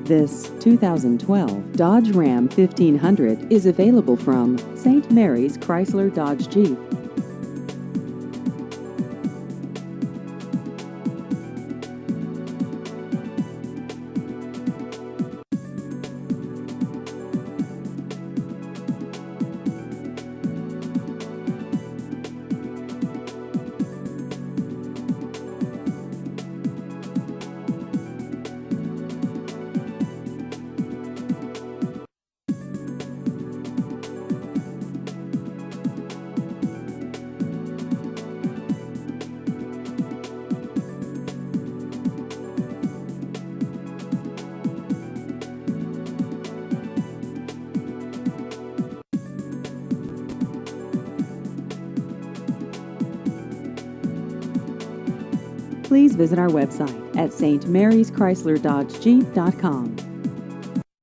This 2012 Dodge Ram 1500 is available from St. Mary's Chrysler Dodge Jeep. Please visit our website at stmaryschrysler.dodgejeep.com.